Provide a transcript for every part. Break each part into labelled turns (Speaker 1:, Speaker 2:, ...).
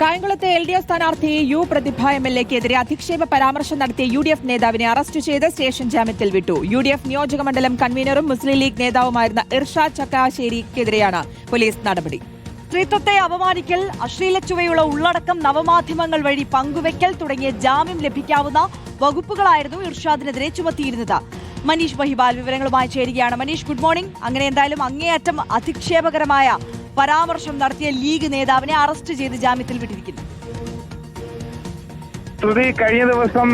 Speaker 1: കായംകുളത്തെ LDF സ്ഥാനാർത്ഥി U പ്രതിഭ MLA-ക്കെതിരെ അധിക്ഷേപ പരാമർശം നടത്തിയ UDF നേതാവിനെ അറസ്റ്റ് ചെയ്ത് സ്റ്റേഷൻ ജാമ്യത്തിൽ വിട്ടു. UDF നിയോജകമണ്ഡലം കൺവീനറും മുസ്ലിം ലീഗ് നേതാവുമായിരുന്ന ഇർഷാദ് ചക്കാശ്ശേരിക്കെതിരെയാണ് പോലീസ് നടപടി.
Speaker 2: സ്ത്രീത്വത്തെ അപമാനിക്കൽ, അശ്ലീല ചുവയുള്ള ഉള്ളടക്കം നവമാധ്യമങ്ങൾ വഴി പങ്കുവെക്കൽ തുടങ്ങിയ ജാമ്യം ലഭിക്കാവുന്ന വകുപ്പുകളായിരുന്നു ഇർഷാദിനെതിരെ ചുമത്തിയിരുന്നത്. മനീഷ് മഹിബാൽ വിവരങ്ങളുമായി ചേരുകയാണ്. Manish, good morning. അങ്ങനെ എന്തായാലും അങ്ങേയറ്റം അധിക്ഷേപകരമായ പരാമർശം നടത്തിയ ലീഗ് നേതാവിനെ അറസ്റ്റ് ചെയ്ത് ജാമ്യത്തിൽ വിട്ടിരിക്കുന്നു.
Speaker 3: കഴിഞ്ഞ ദിവസം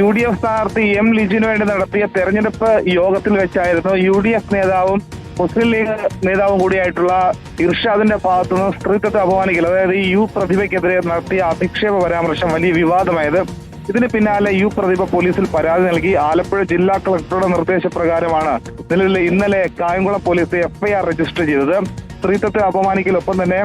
Speaker 3: UDF സ്ഥാനാർത്ഥി M ലിജിനു വേണ്ടി നടത്തിയ തെരഞ്ഞെടുപ്പ് യോഗത്തിൽ വെച്ചായിരുന്നു UDF നേതാവും മുസ്ലിം ലീഗ് നേതാവും കൂടിയായിട്ടുള്ള ഇർഷാദിന്റെ ഭാഗത്തുനിന്ന് സ്ത്രീത്വത്തെ അപമാനിക്കൽ, അതായത് യു പ്രതിഭയ്ക്കെതിരെ നടത്തിയ അധിക്ഷേപ പരാമർശം വലിയ വിവാദമായത്. ഇതിന് പിന്നാലെ യു പ്രതിഭ പോലീസിൽ പരാതി നൽകി. ആലപ്പുഴ ജില്ലാ കളക്ടറുടെ നിർദ്ദേശപ്രകാരമാണ് ഇന്നലെ കായംകുളം പോലീസ് FIR രജിസ്റ്റർ ചെയ്തത്. സ്ത്രീത്വത്തെ അപമാനിക്കലൊപ്പം തന്നെ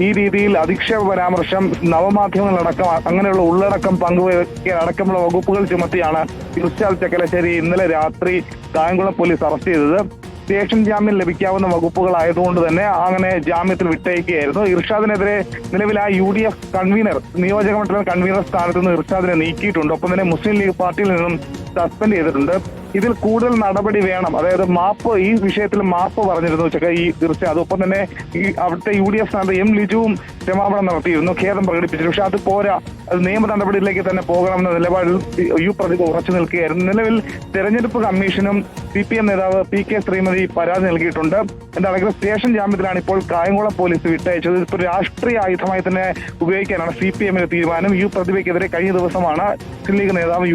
Speaker 3: ഈ രീതിയിൽ അധിക്ഷേപ പരാമർശം, നവമാധ്യമങ്ങളടക്കം അങ്ങനെയുള്ള ഉള്ളടക്കം പങ്കുവയ്ക്കൽ അടക്കമുള്ള വകുപ്പുകൾ ചുമത്തിയാണ് ഇർഷാദ് ചക്കാശ്ശേരി ഇന്നലെ രാത്രി കായംകുളം പോലീസ് അറസ്റ്റ് ചെയ്തത്. സ്റ്റേഷൻ ജാമ്യം ലഭിക്കാവുന്ന വകുപ്പുകളായതുകൊണ്ട് തന്നെ അങ്ങനെ ജാമ്യത്തിൽ വിട്ടയക്കുകയായിരുന്നു. ഇർഷാദിനെതിരെ നിലവിൽ ആ UDF കൺവീനർ, നിയോജകമണ്ഡലം കൺവീനർ സ്ഥാനത്ത് നിന്ന് ഇർഷാദിനെ നീക്കിയിട്ടുണ്ട്. ഒപ്പം തന്നെ മുസ്ലിം ലീഗ് പാർട്ടിയിൽ നിന്നും സസ്പെൻഡ് ചെയ്തിട്ടുണ്ട്. ഇതിൽ കൂടുതൽ നടപടി വേണം, അതായത് മാപ്പ്, ഈ വിഷയത്തിൽ മാപ്പ് പറഞ്ഞിരുന്നു ഈ ഇർഷാദ്. ഒപ്പം തന്നെ ഈ അവിടുത്തെ UDF സ്ഥാനത്ത് M ലിജുവും ക്ഷമാപണം നടത്തിയിരുന്നു, ഖേദം പ്രകടിപ്പിച്ചിരുന്നു. പക്ഷെ അത് പോരാ, അത് നിയമ നടപടിയിലേക്ക് തന്നെ പോകണമെന്ന നിലപാടിൽ യു പ്രതിഭ ഉറച്ചു നിൽക്കുകയായിരുന്നു. നിലവിൽ തെരഞ്ഞെടുപ്പ് കമ്മീഷനും CPM നേതാവ് PK ശ്രീമതി പരാതി നൽകിയിട്ടുണ്ട്. എന്താണെങ്കിലും സ്റ്റേഷൻ ജാമ്യത്തിലാണ് ഇപ്പോൾ കായംകുളം പോലീസ് വിട്ടയച്ചത്. ഇപ്പോൾ രാഷ്ട്രീയ ആയുധമായി തന്നെ ഉപയോഗിക്കാനാണ് CPM-ന്റെ തീരുമാനം. യു പ്രതിഭയ്ക്കെതിരെ കഴിഞ്ഞ ദിവസമാണ് മുസ്ലിം ലീഗ് നേതാവ്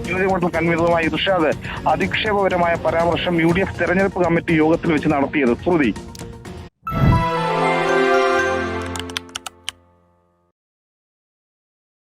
Speaker 3: നിയോജകമണ്ഡലം കൺവീനറുമായ ഇർഷാദ് അധിക്ഷേപകരമായ പരാമർശം UDF തെരഞ്ഞെടുപ്പ് കമ്മിറ്റി യോഗത്തിൽ വെച്ച് നടത്തിയത്. ശ്രുതി.